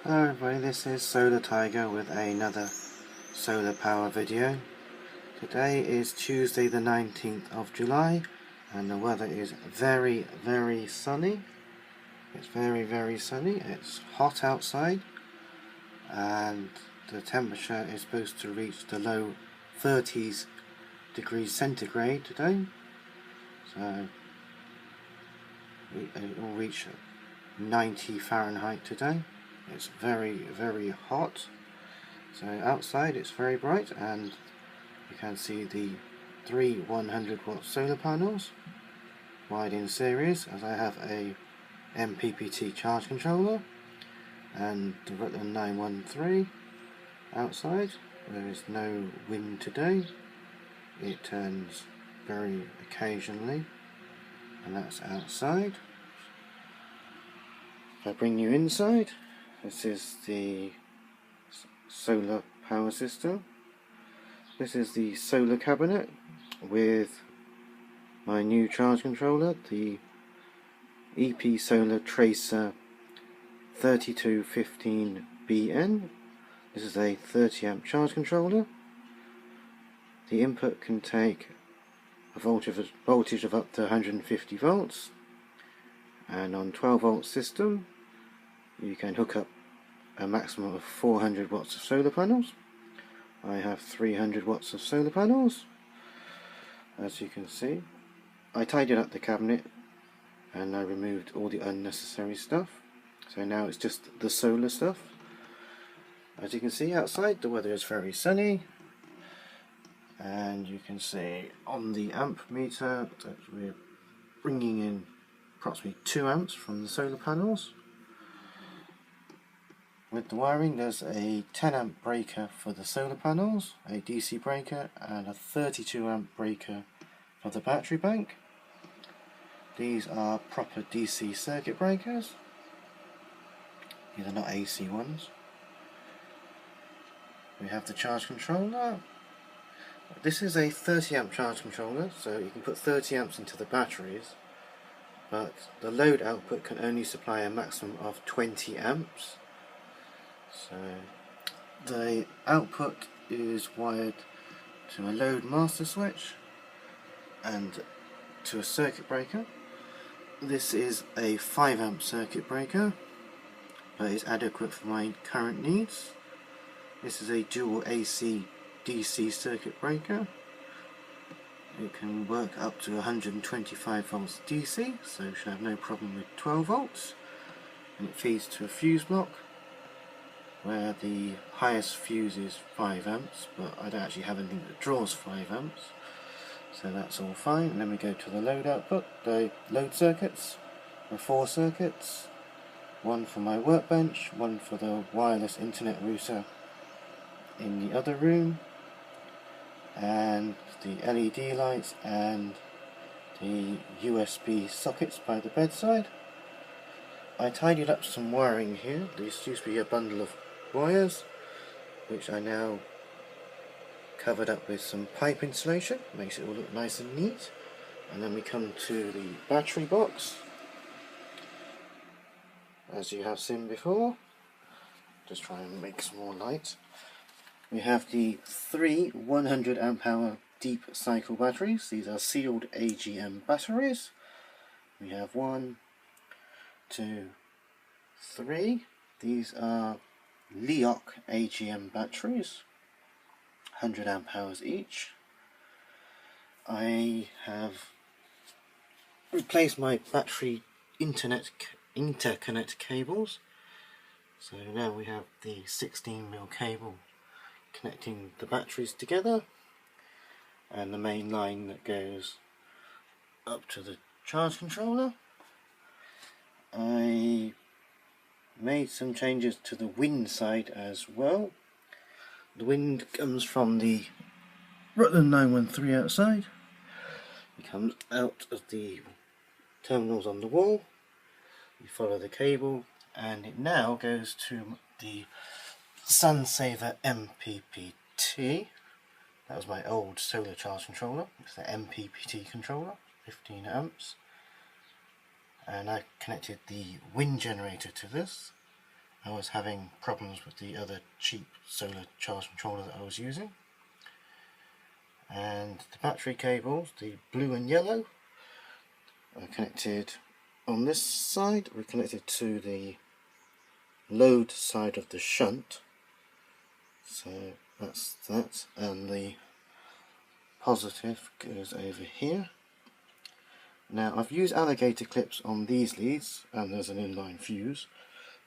Hello everybody, this is Solartiger with another solar power video. Today is Tuesday the 19th of July and the weather is very sunny. It's very sunny, it's hot outside and the temperature is supposed to reach the low 30s degrees centigrade today. So it will reach 90 Fahrenheit today. It's very hot. So outside it's very bright and you can see the three 100-watt solar panels wide in series, as I have a MPPT charge controller and the Rutland 913 outside. There is no wind today. It turns very occasionally, and that's outside. If I bring you inside, this is the solar power system. This is the solar cabinet with my new charge controller, the EP Solar Tracer 3215BN. This is a 30 amp charge controller. The input can take a voltage of up to 150 volts, and on 12 volt system you can hook up a maximum of 400 watts of solar panels. I have 300 watts of solar panels. As you can see, I tidied up the cabinet and I removed all the unnecessary stuff, so now it's just the solar stuff. As you can see outside, the weather is very sunny, and you can see on the amp meter that we're bringing in approximately 2 amps from the solar panels. With the wiring, there's a 10 amp breaker for the solar panels, a DC breaker, and a 32 amp breaker for the battery bank. These are proper DC circuit breakers. These are not AC ones. We have the charge controller. This is a 30 amp charge controller, so you can put 30 amps into the batteries, but the load output can only supply a maximum of 20 amps. So the output is wired to a load master switch and to a circuit breaker. This is a 5 amp circuit breaker, but it's adequate for my current needs. This is a dual AC DC circuit breaker. It can work up to 125 volts DC, so you should have no problem with 12 volts. And it feeds to a fuse block, where the highest fuse is 5 amps, but I don't actually have anything that draws 5 amps, so that's all fine. And then we go to the load output. The load circuits are 4 circuits, one for my workbench, one for the wireless internet router in the other room, and the LED lights and the USB sockets by the bedside. I tidied up some wiring here. This used to be a bundle of wires, which I now covered up with some pipe insulation. Makes it all look nice and neat. And then we come to the battery box, as you have seen before. Just try and make some more light. We have the 3 100 amp hour deep cycle batteries. These are sealed AGM batteries. We have 1, 2, 3. These are Leoc AGM batteries, 100 amp hours each. I have replaced my battery interconnect cables, so now we have the 16mm cable connecting the batteries together, and the main line that goes up to the charge controller. I made some changes to the wind side as well. The wind comes from the Rutland 913 outside. It comes out of the terminals on the wall. You follow the cable and it now goes to the Sunsaver MPPT. That was my old solar charge controller. It's the MPPT controller, 15 amps. And I connected the wind generator to this, I was having problems with the other cheap solar charge controller that I was using. And the battery cables, the blue and yellow, are connected on this side. We're connected to the load side of the shunt, so that's that, and the positive goes over here. Now I've used alligator clips on these leads, and there's an inline fuse,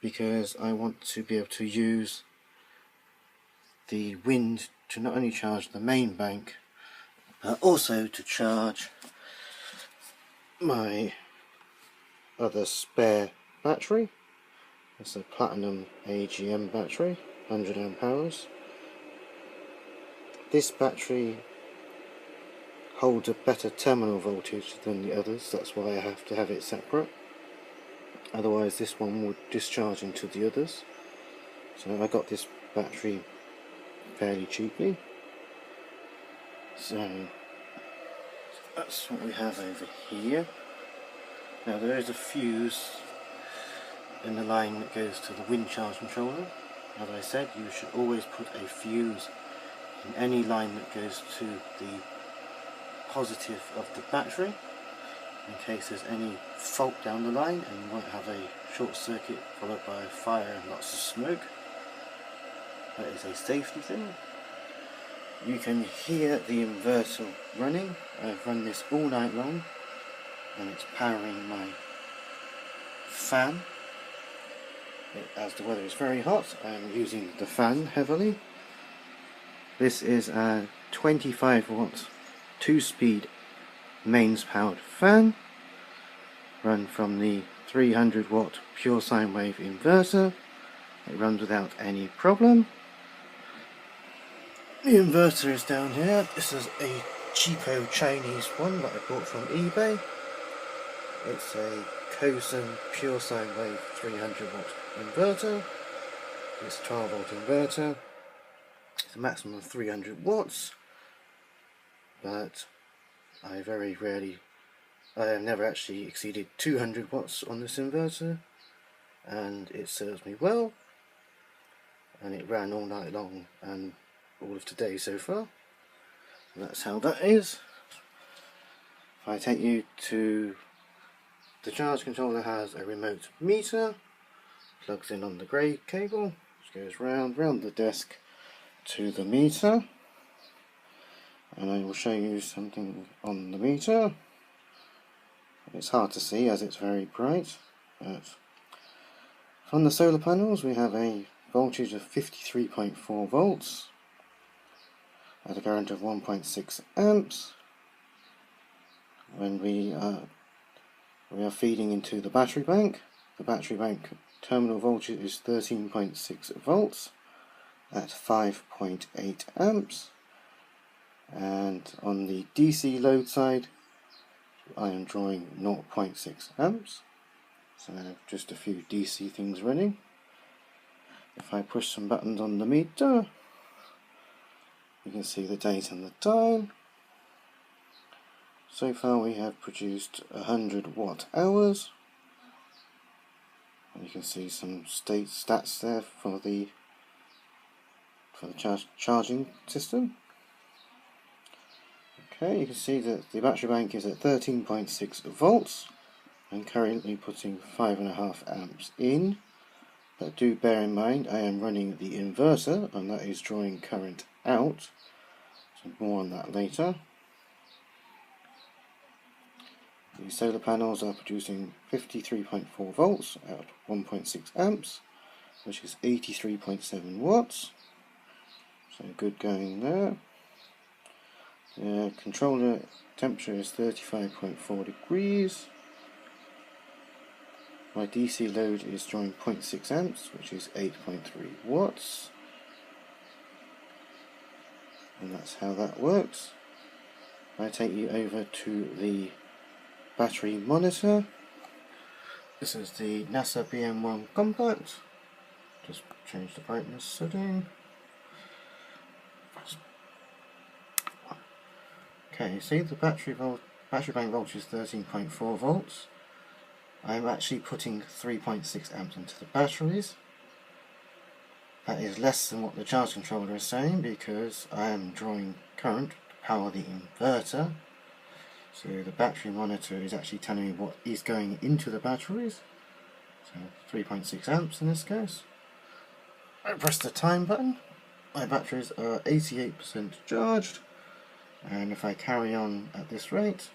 because I want to be able to use the wind to not only charge the main bank but also to charge my other spare battery. It's a platinum AGM battery, 100 amp hours. This battery holds a better terminal voltage than the others, that's why I have to have it separate. Otherwise this one would discharge into the others. So I got this battery fairly cheaply. So that's what we have over here. Now there is a fuse in the line that goes to the wind charge controller. As I said, you should always put a fuse in any line that goes to the positive of the battery, in case there's any fault down the line and you won't have a short circuit followed by a fire and lots of smoke. That is a safety thing. You can hear the inverter running. I've run this all night long and it's powering my fan. As the weather is very hot, I am using the fan heavily. This is a 25 watt 2-speed mains powered fan, run from the 300 watt pure sine wave inverter. It runs without any problem. The inverter is down here. This is a cheapo Chinese one that I bought from eBay. It's a Kosen pure sine wave 300 watt inverter. It's a 12 volt inverter. It's a maximum of 300 watts, but I have never actually exceeded 200 watts on this inverter, and it serves me well, and it ran all night long and all of today so far. And that's how that is. If I take you to the charge controller, has a remote meter, plugs in on the grey cable, which goes round the desk to the meter, and I will show you something on the meter. It's hard to see as it's very bright, but from the solar panels we have a voltage of 53.4 volts at a current of 1.6 amps. When we are feeding into the battery bank terminal voltage is 13.6 volts at 5.8 amps, and on the DC load side I am drawing 0.6 amps, so I have just a few DC things running. If I push some buttons on the meter, you can see the date and the time. So far we have produced 100 watt hours, and you can see some stats there for the charging system. Okay, you can see that the battery bank is at 13.6 volts and currently putting 5.5 amps in, but do bear in mind I am running the inverter and that is drawing current out, so more on that later. The solar panels are producing 53.4 volts at 1.6 amps, which is 83.7 watts, so good going there. The controller temperature is 35.4 degrees. My DC load is drawing 0.6 amps, which is 8.3 watts. And that's how that works. I take you over to the battery monitor. This is the NASA BM1 Compact. Just change the brightness setting. Okay, see the battery bank voltage is 13.4 volts. I'm actually putting 3.6 amps into the batteries, That is less than what the charge controller is saying because I am drawing current to power the inverter. So the battery monitor is actually telling me what is going into the batteries. So 3.6 amps in this case. I press the time button. My batteries are 88% charged, and if I carry on at this rate,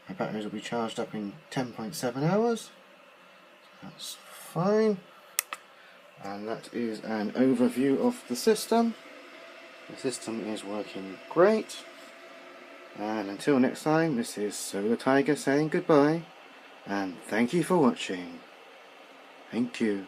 my batteries will be charged up in 10.7 hours. That's fine. And that is an overview of the system. The system is working great. And until next time, this is Solartiger saying goodbye, and thank you for watching. Thank you.